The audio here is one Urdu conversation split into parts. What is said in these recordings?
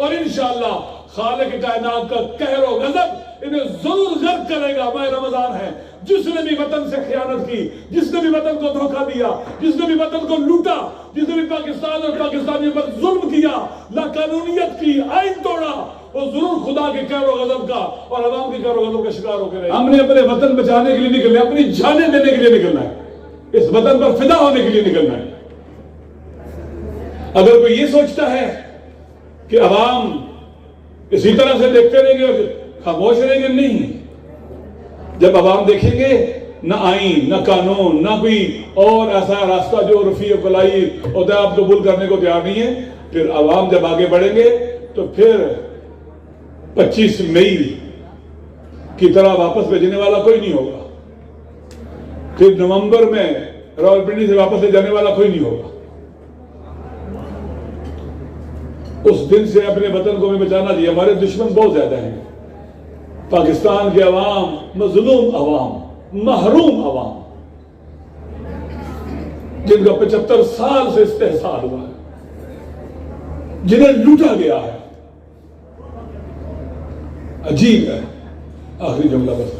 اور انشاءاللہ خالق کائنات کا قہر و غضب انہیں ضرور غرق کرے گا. ماہ رمضان ہے. جس نے بھی وطن سے خیانت کی، جس نے بھی وطن کو دھوکہ دیا، جس نے بھی وطن کو لوٹا، جس نے بھی پاکستان اور پاکستانیوں پر ظلم کیا، لاقانونیت کی، آئین توڑا، وہ ضرور خدا کے قہر و غضب کا اور عوام کے قہر و غضب کا شکار ہو کے رہے. ہم نے اپنے وطن بچانے کے لیے نکلنا ہے، اپنی جانیں دینے کے لیے نکلنا ہے، اس وطن پر فدا ہونے کے لیے نکلنا ہے. اگر کوئی یہ سوچتا ہے کہ عوام اسی طرح سے دیکھتے رہیں گے اور خاموش رہیں گے، نہیں. جب عوام دیکھیں گے نہ آئین، نہ قانون، نہ کوئی اور ایسا راستہ جو رفیع کلائی ہوتا ہے آپ قبول کرنے کو تیار نہیں ہے، پھر عوام جب آگے بڑھیں گے تو پھر 25 مئی کی طرح واپس بھیجنے والا کوئی نہیں ہوگا. پھر نومبر میں راولپنڈی سے واپس لے جانے والا کوئی نہیں ہوگا. اس دن سے اپنے وطن کو ہمیں بچانا چاہیے. ہمارے دشمن بہت زیادہ ہیں. پاکستان کے عوام مظلوم عوام، محروم عوام، جن کا 75 سال سے استحصال ہوا ہے، جنہیں لوٹا گیا ہے. عجیب ہے. آخری جملہ بس،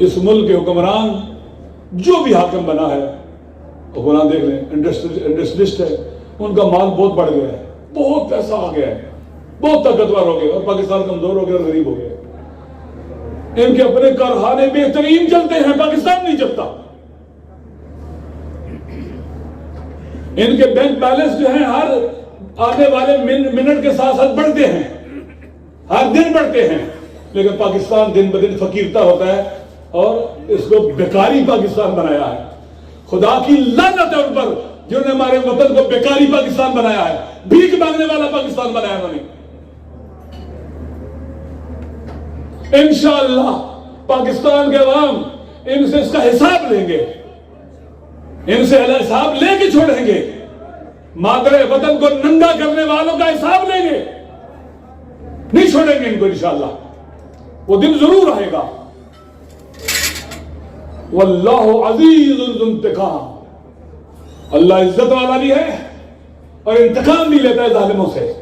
اس ملک کے حکمران جو بھی حاکم بنا ہے، حکمران دیکھ لیں، انڈسٹریلسٹ ہے، ان کا مال بہت بڑھ گیا ہے، بہت پیسہ آ گیا ہے، بہت طاقتور ہو گیا، اور پاکستان کمزور ہو گیا اور غریب ہو گیا. ان کے اپنے کارخانے بہترین چلتے ہیں، پاکستان نہیں چلتا. ان کے بینک بیلنس جو ہیں ہر آنے والے منٹ کے ساتھ ساتھ بڑھتے ہیں، ہر دن بڑھتے ہیں. لیکن پاکستان دن بدن فقیرتا ہوتا ہے، اور اس کو بیکاری پاکستان بنایا ہے. خدا کی لعنت ہے ان پر جنہوں نے ہمارے وطن کو بیکاری پاکستان بنایا ہے، بھیک مانگنے والا پاکستان بنایا انہوں نے. انشاءاللہ پاکستان کے عوام ان سے اس کا حساب لیں گے، ان سے حساب لے کے چھوڑیں گے. مادر وطن کو ننگا کرنے والوں کا حساب لیں گے، نہیں چھوڑیں گے ان کو. انشاءاللہ وہ دن ضرور آئے گا. واللہ عزیز ذو انتقام. اللہ عزت والا بھی ہے اور انتقام بھی لیتا ہے ظالموں سے.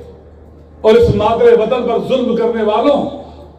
اور اس مادر وطن پر ظلم کرنے والوں،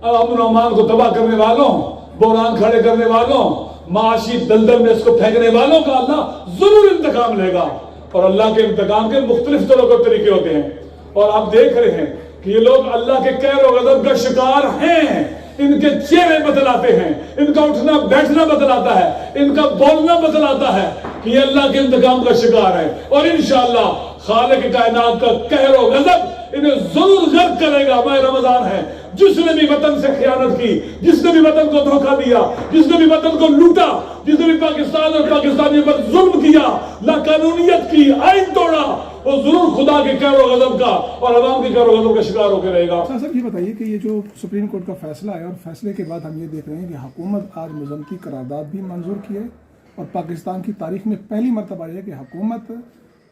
امن و امان کو تباہ کرنے والوں، بحران کھڑے کرنے والوں، معاشی دلدل میں اس کو پھینکنے والوں کا اللہ ضرور انتقام لے گا. اور اللہ کے انتقام کے مختلف طرح کے طریقے ہوتے ہیں، اور آپ دیکھ رہے ہیں کہ یہ لوگ اللہ کے قہر و غضب کا شکار ہیں. ان کے چہرے بتلاتے ہیں، ان کا اٹھنا بیٹھنا بتلاتا ہے، ان کا بولنا بتلاتا ہے کہ یہ اللہ کے انتقام کا شکار ہے. اور انشاءاللہ خالق کائنات کا قہر و غضب انہیں ضرور غرق کرے گا. ماہ رمضان ہے. جس نے بھی وطن سے خیانت کی، جس نے بھی وطن کو دھوکہ دیا، جس نے بھی وطن کو لوٹا، جس نے بھی پاکستان اور پاکستانیوں پر ظلم کیا، لاقانونیت کی، آئین توڑا، وہ ضرور خدا کے قہر و غضب کا اور عوام کے قہر و غضب کا شکار ہو کے رہے گا. سر یہ بتائیے کہ یہ جو سپریم کورٹ کا فیصلہ ہے، اور فیصلے کے بعد ہم یہ دیکھ رہے ہیں کہ حکومت آج مذمتی قرارداد بھی منظور کی ہے، اور پاکستان کی تاریخ میں پہلی مرتبہ یہ ہے کہ حکومت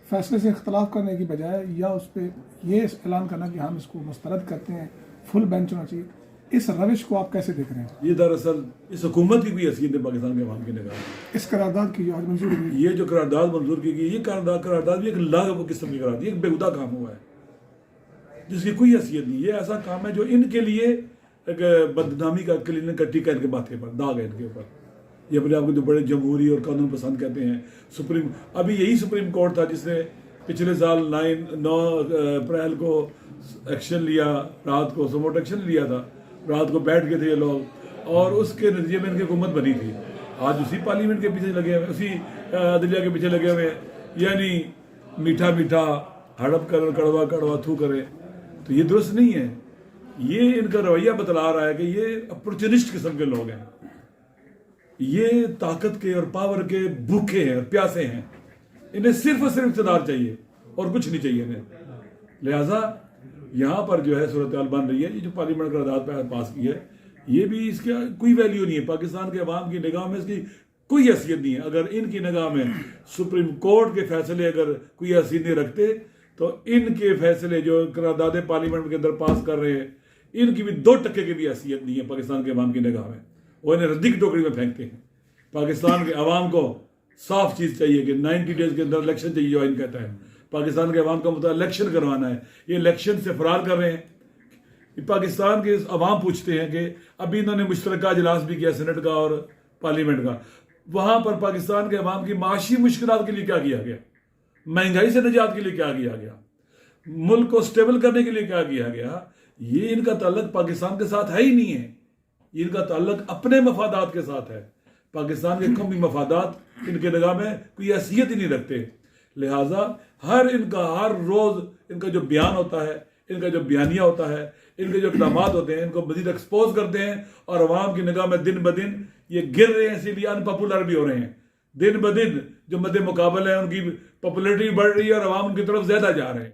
فیصلے سے اختلاف کرنے کی بجائے یا اس پہ یہ اعلان کرنا کہ ہم اس کو مسترد کرتے ہیں، فل بینچ ہونا چاہیے. اس روش کو آپ کیسے دیکھ رہے ہیں؟ یہ دراصل اس حکومت کی کوئی حیثیت ہے پاکستان کے عوام کی نگاہ میں. اس قرارداد کی جو آج منظور ہوئی، یہ جو قرارداد منظور کی گئی، یہ قرارداد بھی ایک لاغو قسم کی قرارداد، یہ ایک بےہودہ کام ہوا ہے جس کی کوئی حیثیت نہیں. یہ ایسا کام ہے جو ان کے لیے ایک بدنامی کا کلین کا ٹیکہ ان کے ماتھے پر داغ ہے ان کے اوپر. یہ اپنے آپ کو جو بڑے جمہوری اور قانون پسند کہتے ہیں. ابھی یہی سپریم کورٹ تھا جس نے پچھلے سال 9 اپریل کو ایکشن لیا، رات کو سموٹ ایکشن لیا تھا، رات کو بیٹھ گئے تھے یہ لوگ، اور اس کے نتیجے میں ان کی حکومت بنی تھی. آج اسی پارلیمنٹ کے پیچھے لگے ہوئے، اسی عدلیہ کے پیچھے لگے ہوئے ہیں. یعنی میٹھا میٹھا ہڑپ کر کڑوا کڑوا تھو کرے. تو یہ درست نہیں ہے. یہ ان کا رویہ بتلا رہا ہے کہ یہ اپورچونسٹ قسم کے لوگ ہیں. یہ طاقت کے اور پاور کے بھوکے ہیں اور پیاسے ہیں. انہیں صرف اور صرف اقتدار چاہیے اور کچھ نہیں چاہیے انہیں. لہٰذا یہاں پر جو ہے صورتحال بن رہی ہے. یہ جو پارلیمنٹ قرارداد پاس کی ہے، یہ بھی اس کا کوئی ویلیو نہیں ہے. پاکستان کے عوام کی نگاہ میں اس کی کوئی حیثیت نہیں ہے. اگر ان کی نگاہ میں سپریم کورٹ کے فیصلے اگر کوئی حیثیت نہیں رکھتے، تو ان کے فیصلے جو قراردادیں پارلیمنٹ کے اندر پاس کر رہے ہیں، ان کی بھی 2% کی بھی حیثیت نہیں ہے پاکستان کے عوام کی نگاہ میں. وہ انہیں ردی کی ٹوکری میں پھینکتے ہیں. پاکستان کے عوام کو صاف چیز چاہیے کہ 90 ڈیز کے اندر الیکشن چاہیے جو آئین کہتا ہے. پاکستان کے عوام کا مطالبہ الیکشن کروانا ہے، یہ الیکشن سے فرار کر رہے ہیں۔ پاکستان کے عوام پوچھتے ہیں کہ ابھی انہوں نے مشترکہ اجلاس بھی کیا سینٹ کا اور پارلیمنٹ کا، وہاں پر پاکستان کے عوام کی معاشی مشکلات کے لیے کیا کیا گیا، مہنگائی سے نجات کے لیے کیا کیا گیا، ملک کو سٹیبل کرنے کے لیے کیا کیا گیا؟ یہ ان کا تعلق پاکستان کے ساتھ ہے ہی نہیں ہے، یہ ان کا تعلق اپنے مفادات کے ساتھ ہے۔ پاکستان کے قومی مفادات ان کے نگاہ میں کوئی حیثیت ہی نہیں رکھتے، لہٰذا ان کا ہر روز ان کا جو بیان ہوتا ہے، ان کا جو بیانیہ ہوتا ہے، ان کے جو اقدامات ہوتے ہیں، ان کو مزید ایکسپوز کرتے ہیں، اور عوام کی نگاہ میں دن بدن یہ گر رہے ہیں، اسی لیے ان پاپولر بھی ہو رہے ہیں۔ دن بدن جو مد مقابل ہے ان کی پاپولیرٹی بڑھ رہی ہے اور عوام ان کی طرف زیادہ جا رہے ہیں۔